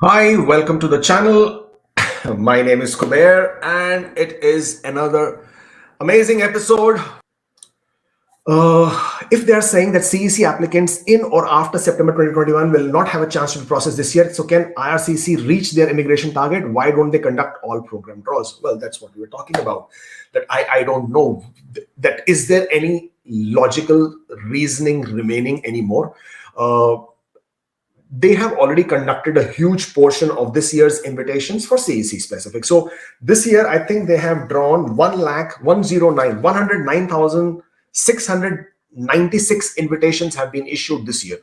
Hi, welcome to the channel. My name is Kubeir, and it is another amazing episode. If they are saying that CEC applicants in or after September 2021 will not have a chance to be processed this year, so can IRCC reach their immigration target? Why don't they conduct all program draws? Well, that's what we were talking about. That I don't know. That is there any logical reasoning remaining anymore? Uh, they have already conducted a huge portion of this year's invitations for CEC specific. So this year, I think they have drawn 109,696 invitations have been issued this year.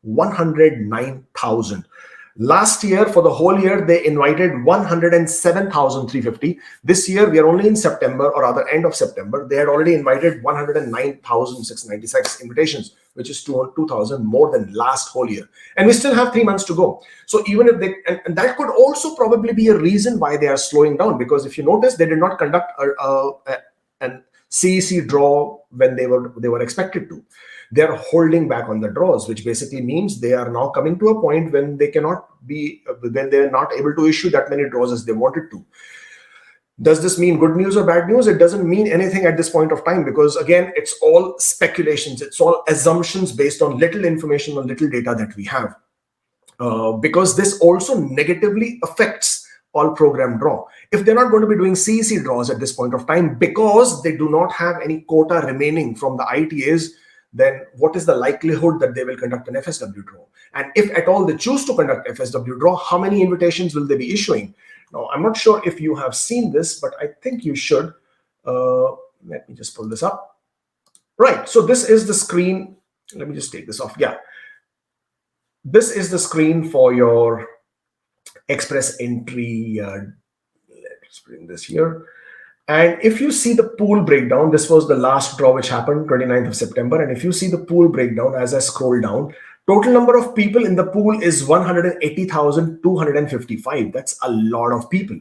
109,000. Last year, for the whole year, they invited 107,350. This year, we are only in September, or rather end of September. They had already invited 109,696 invitations, which is 2,000 more than last whole year. And we still have 3 months to go. So even if they, and that could also probably be a reason why they are slowing down, because if you notice, they did not conduct an CEC draw when they were expected to. They're holding back on the draws, which basically means they are now coming to a point when they're not able to issue that many draws as they wanted to. Does this mean good news or bad news? It doesn't mean anything at this point of time, because again, it's all speculations. It's all assumptions based on little information, on little data that we have. Because this also negatively affects all program draw. If they're not going to be doing CEC draws at this point of time because they do not have any quota remaining from the ITAs, then what is the likelihood that they will conduct an FSW draw? And if at all they choose to conduct FSW draw, how many invitations will they be issuing? Now, I'm not sure if you have seen this, but I think you should. Let me just pull this up. Right, so this is the screen. Let me just take this off. Yeah. This is the screen for your express entry. Let's bring this here. And if you see the pool breakdown, this was the last draw which happened 29th of September. And if you see the pool breakdown, as I scroll down, total number of people in the pool is 180,255. That's a lot of people.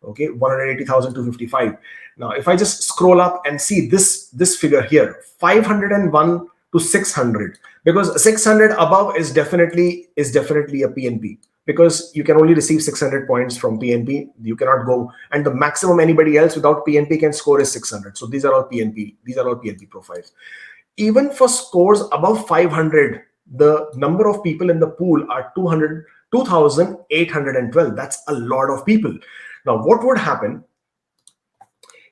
Okay, 180,255. Now, if I just scroll up and see this figure here, 501 to 600, because 600 above is definitely a PNP. Because you can only receive 600 points from PNP, you cannot go, and the maximum anybody else without PNP can score is 600. So these are all PNP. These are all PNP profiles. Even for scores above 500, the number of people in the pool are 2,812. That's a lot of people. Now, what would happen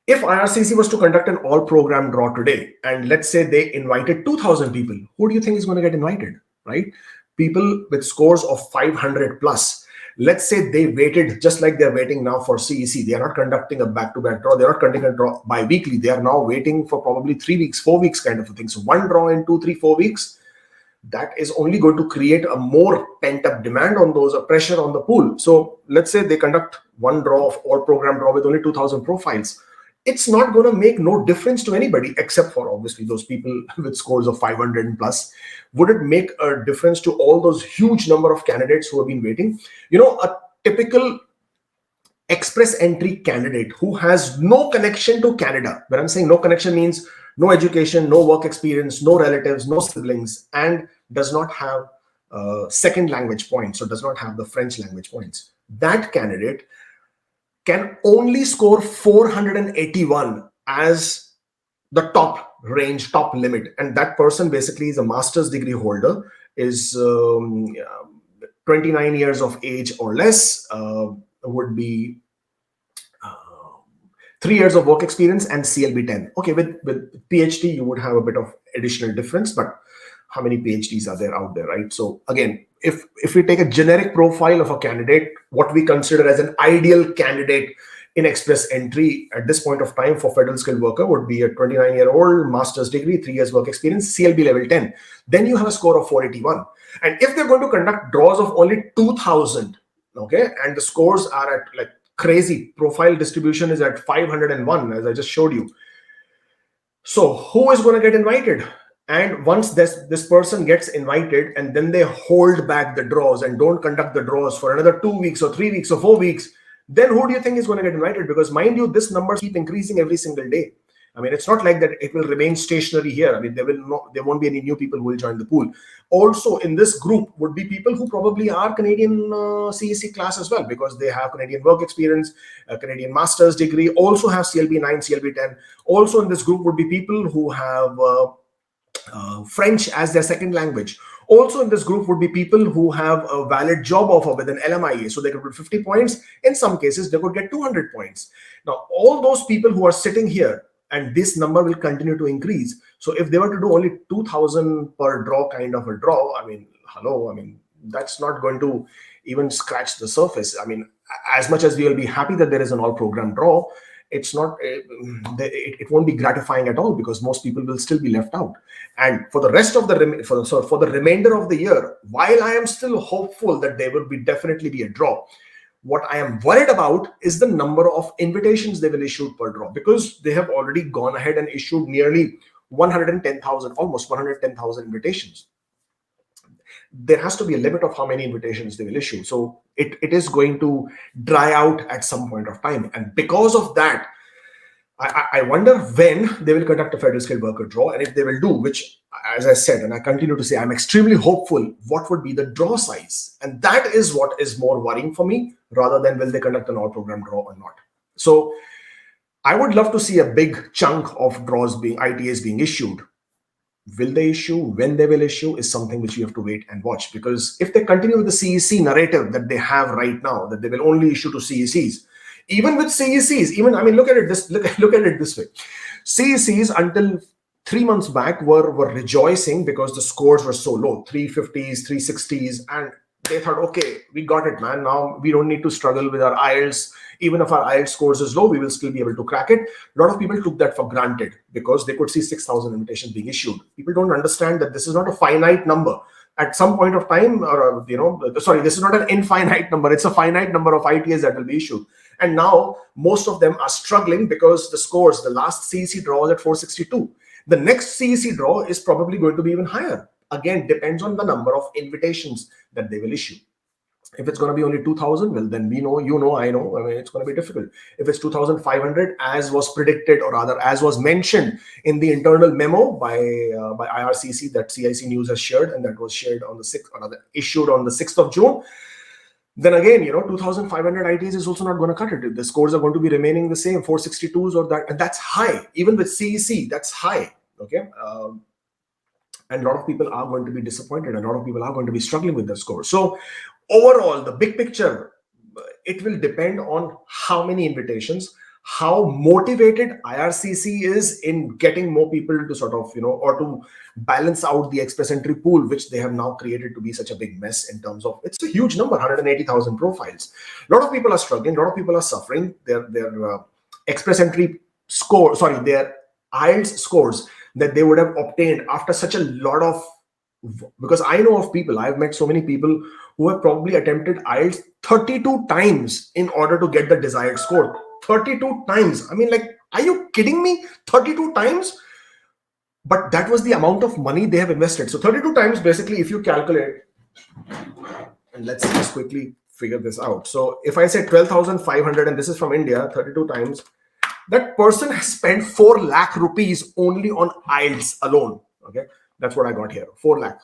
if IRCC was to conduct an all-program draw today, and let's say they invited 2,000 people? Who do you think is going to get invited, right? People with scores of 500 plus. Let's say they waited just like they're waiting now for CEC. They are not conducting a back-to-back draw. They're not conducting a draw bi-weekly. They are now waiting for probably 3 weeks, 4 weeks kind of a thing. So one draw in 2, 3, 4 weeks, that is only going to create a more pent-up demand on those, a pressure on the pool. So let's say they conduct one draw of all program draw with only 2,000 profiles. It's not going to make no difference to anybody except for obviously those people with scores of 500 and plus. Would it make a difference to all those huge number of candidates who have been waiting? You know, a typical express entry candidate who has no connection to Canada. When I'm saying no connection means no education, no work experience, no relatives, no siblings, and does not have second language points, or does not have the French language points. That candidate can only score 481 as the top range, top limit. And that person basically is a master's degree holder, is 29 years of age or less, would be 3 years of work experience and CLB 10. Okay, with PhD, you would have a bit of additional difference, but how many PhDs are there out there, right? So again, if we take a generic profile of a candidate, what we consider as an ideal candidate in express entry at this point of time for federal skilled worker would be a 29-year-old, master's degree, 3 years work experience, CLB level 10. Then you have a score of 481. And if they're going to conduct draws of only 2,000, okay, and the scores are at like crazy, profile distribution is at 501, as I just showed you. So who is going to get invited? And once this person gets invited and then they hold back the draws and don't conduct the draws for another 2 weeks or 3 weeks or 4 weeks, then who do you think is going to get invited? Because mind you, this numbers keep increasing every single day. I mean, it's not like that it will remain stationary here. I mean, there won't be any new people who will join the pool. Also in this group would be people who probably are Canadian CEC class as well, because they have Canadian work experience, a Canadian master's degree, also have CLB 9, CLB 10. Also in this group would be people who have French as their second language. Also in this group would be people who have a valid job offer with an LMIA. So they could get 50 points. In some cases, they could get 200 points. Now, all those people who are sitting here, and this number will continue to increase. So if they were to do only 2,000 per draw kind of a draw, I mean, hello, I mean, that's not going to even scratch the surface. I mean, as much as we will be happy that there is an all program draw, it's not, it won't be gratifying at all, because most people will still be left out. And for the rest of the for the remainder of the year, while I am still hopeful that there will definitely be a draw, what I am worried about is the number of invitations they will issue per draw, because they have already gone ahead and issued nearly 110,000, almost 110,000 invitations. There has to be a limit of how many invitations they will issue. So it is going to dry out at some point of time. And because of that, I wonder when they will conduct a federal skilled worker draw, and if they will do, which, as I said, and I continue to say, I'm extremely hopeful, what would be the draw size? And that is what is more worrying for me, rather than will they conduct an all program draw or not. So I would love to see a big chunk of draws being, ITAs being issued. Will they issue? When they will issue is something which you have to wait and watch. Because if they continue with the CEC narrative that they have right now, that they will only issue to CECs, even with CECs, even, I mean, look at it this way. CECs until 3 months back were rejoicing because the scores were so low, 350s, 360s, and they thought, okay, we got it, man. Now we don't need to struggle with our IELTS. Even if our IELTS scores is low, we will still be able to crack it. A lot of people took that for granted because they could see 6,000 invitations being issued. People don't understand that this is not a finite number. At some point of time, or this is not an infinite number. It's a finite number of ITAs that will be issued. And now most of them are struggling because the scores, the last CEC draw was at 462. The next CEC draw is probably going to be even higher. Again, depends on the number of invitations that they will issue. If it's going to be only 2,000, well, then we know, I know, I mean, it's going to be difficult. If it's 2,500, as was predicted, or rather, as was mentioned in the internal memo by IRCC that CIC News has shared, and that was shared on the 6th, or rather, issued on the 6th of June, then again, 2,500 ITs is also not going to cut it. The scores are going to be remaining the same, 462s or that, and that's high. Even with CEC, that's high, okay? And a lot of people are going to be disappointed, and a lot of people are going to be struggling with the score. So overall, the big picture, it will depend on how many invitations, how motivated IRCC is in getting more people to sort of, or to balance out the express entry pool, which they have now created to be such a big mess in terms of, it's a huge number, 180,000 profiles. A lot of people are struggling, a lot of people are suffering. Their express entry score, their IELTS scores that they would have obtained after such a lot of, because I know of people, I've met so many people who have probably attempted IELTS 32 times in order to get the desired score. 32 times. I mean, like, are you kidding me? 32 times? But that was the amount of money they have invested. So 32 times, basically, if you calculate, and let's just quickly figure this out. So if I say 12,500, and this is from India, 32 times, that person has spent 4 lakh rupees only on IELTS alone. Okay, that's what I got here, 4 lakh.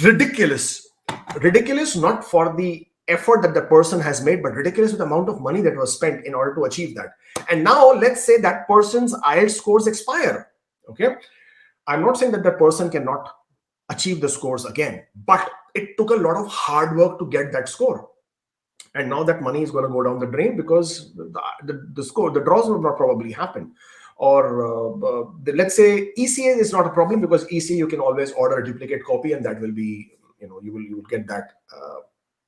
Ridiculous, not for the effort that the person has made, but ridiculous with the amount of money that was spent in order to achieve that. And now let's say that person's IELTS scores expire. Okay, I'm not saying that that person cannot achieve the scores again, but it took a lot of hard work to get that score. And now that money is going to go down the drain because the draws will not probably happen. Or let's say ECA is not a problem, because ECA you can always order a duplicate copy, and that will be, you will get that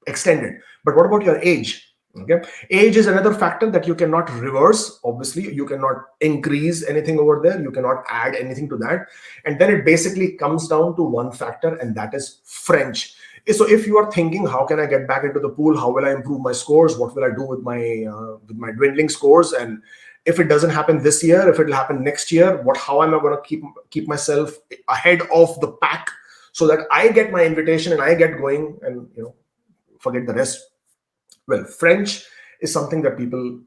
extended. But what about your age? Okay, age is another factor that you cannot reverse. Obviously, you cannot increase anything over there. You cannot add anything to that. And then it basically comes down to one factor, and that is French. So if you are thinking, how can I get back into the pool? How will I improve my scores? What will I do with my dwindling scores? And if it doesn't happen this year, if it will happen next year, how am I going to keep myself ahead of the pack so that I get my invitation and I get going, and forget the rest? Well, French is something that people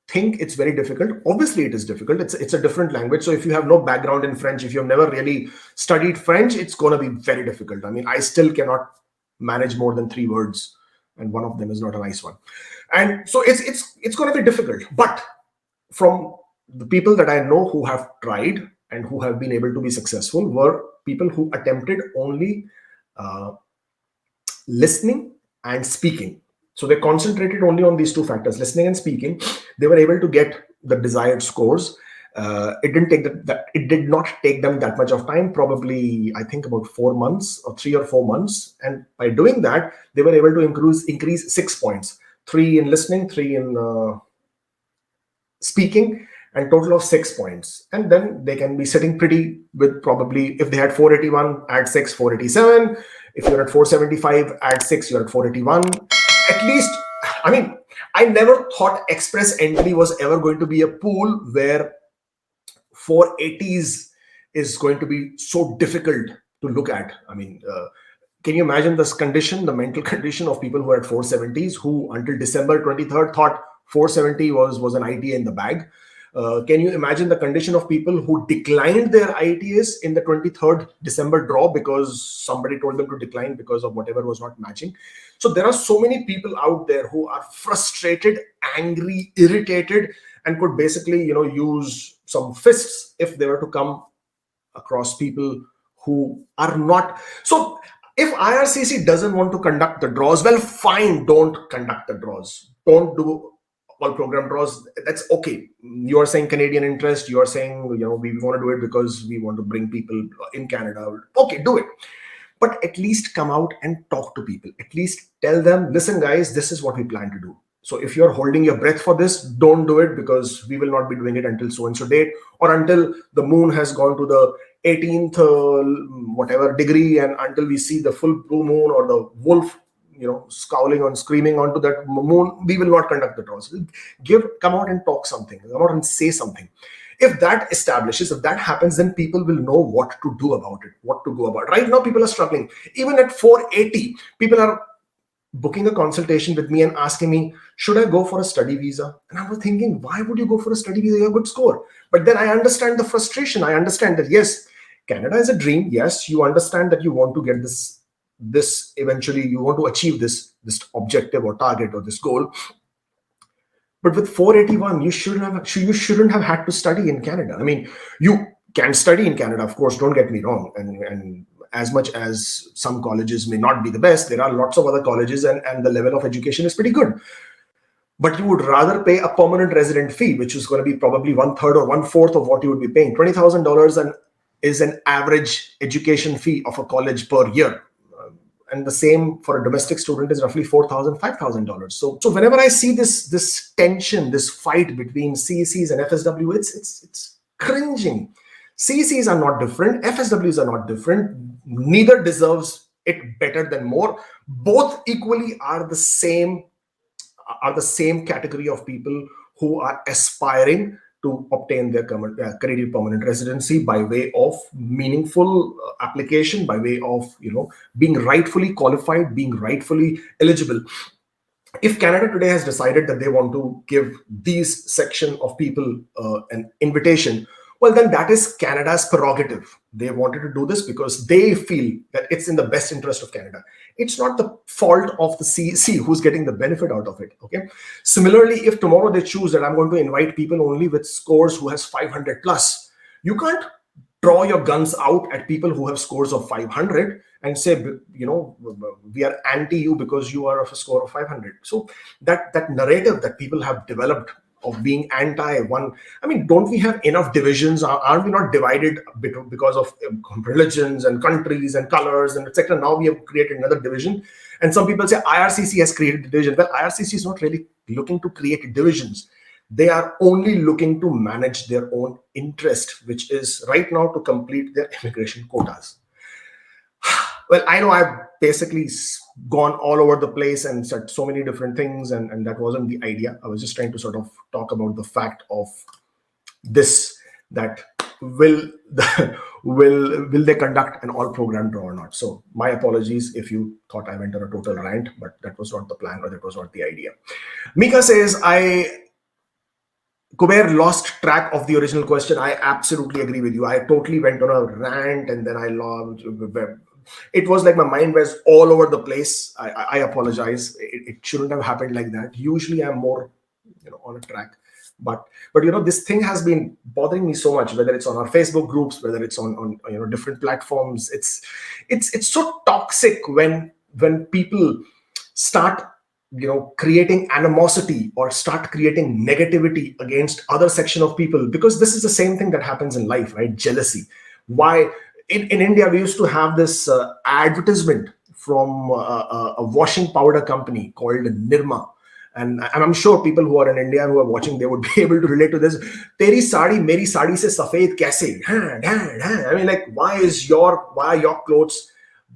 think it's very difficult. Obviously, it is difficult. It's a different language. So if you have no background in French, if you've never really studied French, it's going to be very difficult. I mean, I still cannot manage more than 3 words, and one of them is not a nice one. And so it's going to be difficult. But from the people that I know who have tried and who have been able to be successful were people who attempted only listening and speaking. So they concentrated only on these 2 factors, listening and speaking. They were able to get the desired scores. It did not take them that much of time, probably I think about 4 months or 3 or 4 months. And by doing that, they were able to increase 6 points, 3 in listening, 3 in speaking, and total of 6 points. And then they can be sitting pretty with, probably, if they had 481, add 6, 487. If you're at 475, add 6, you're at 481. At least, I mean, I never thought Express Entry was ever going to be a pool where 480s is going to be so difficult to look at. I mean, can you imagine this condition, the mental condition of people who are at 470s, who until December 23rd thought 470 was an ITA in the bag? Can you imagine the condition of people who declined their ITAs in the 23rd December draw because somebody told them to decline because of whatever was not matching? So there are so many people out there who are frustrated, angry, irritated, and could basically, use some fists if they were to come across people who are not. So if IRCC doesn't want to conduct the draws, well, fine, don't conduct the draws. Don't do all program draws. That's okay. You are saying Canadian interest. You are saying, we want to do it because we want to bring people in Canada. Okay, do it. But at least come out and talk to people. At least tell them, listen, guys, this is what we plan to do. So if you're holding your breath for this, don't do it, because we will not be doing it until so-and-so date, or until the moon has gone to the 18th whatever degree, and until we see the full blue moon or the wolf scowling on, screaming onto that moon, we will not conduct the draws. Come out and talk something, come out and say something. If that establishes, if that happens, then people will know what to do about it, what to go about. Right now, people are struggling. Even at 480, people are booking a consultation with me and asking me, should I go for a study visa? And I was thinking, why would you go for a study visa? You have a good score. But then I understand the frustration. I understand that, yes, Canada is a dream. Yes, you understand that you want to get this eventually, you want to achieve this objective or target or this goal. But with 481, you shouldn't have had to study in Canada. I mean, you can study in Canada, of course, don't get me wrong. And as much as some colleges may not be the best, there are lots of other colleges, and the level of education is pretty good. But you would rather pay a permanent resident fee, which is going to be probably 1/3 or 1/4 of what you would be paying. $20,000 is an average education fee of a college per year. And the same for a domestic student is roughly $4,000, $5,000. So whenever I see this tension, this fight between CECs and FSW, it's cringing. CECs are not different. FSWs are not different. Neither deserves it better than more. Both equally are the same category of people who are aspiring to obtain their Canadian permanent residency by way of meaningful application, by way of being rightfully qualified, being rightfully eligible. If Canada today has decided that they want to give these section of people an invitation, well, then that is Canada's prerogative. They wanted to do this because they feel that it's in the best interest of Canada. It's not the fault of the CEC who's getting the benefit out of it. Okay. Similarly, if tomorrow they choose that I'm going to invite people only with scores who has 500 plus, you can't draw your guns out at people who have scores of 500 and say, we are anti you because you are of a score of 500. So that narrative that people have developed of being anti-one, I mean, don't we have enough divisions? Aren't we not divided because of religions and countries and colors and etc.? Now we have created another division. And some people say IRCC has created a division. Well, IRCC is not really looking to create divisions. They are only looking to manage their own interest, which is right now to complete their immigration quotas. Well, I know I've basically gone all over the place and said so many different things, and that wasn't the idea. I was just trying to sort of talk about the fact of this, that will they conduct an all program draw or not. So my apologies if you thought I went on a total rant, but that was not the plan, or that was not the idea. Mika says, Kubeir lost track of the original question. I absolutely agree with you. I totally went on a rant and then I lost. It was like my mind was all over the place. I apologize. It shouldn't have happened like that. Usually I'm more, on a track. But this thing has been bothering me so much, whether it's on our Facebook groups, whether it's on different platforms. It's so toxic when people start creating animosity or start creating negativity against other section of people, because this is the same thing that happens in life, right? Jealousy. Why in India we used to have this advertisement from a washing powder company called Nirma. And I'm sure people who are in India who are watching, they would be able to relate to this. Teri sari meri sari se safed kaise? I mean, like, why are your clothes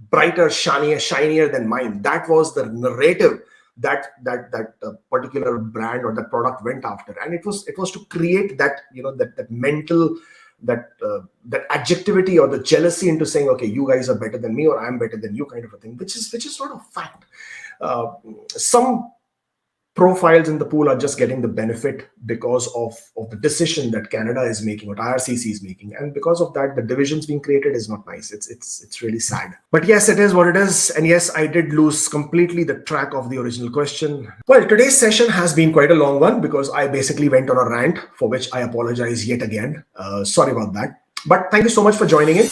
brighter, shinier than mine? That was the narrative that particular brand or that product went after, and it was to create that that mental, that adjectivity or the jealousy into saying, okay, you guys are better than me or I'm better than you, kind of a thing, which is not a fact. Some profiles in the pool are just getting the benefit because of the decision that Canada is making, what IRCC is making, and because of that, the divisions being created is not nice. It's really sad. But yes, it is what it is, and yes, I did lose completely the track of the original question. Well, today's session has been quite a long one because I basically went on a rant, for which I apologize yet again. Sorry about that. But thank you so much for joining in.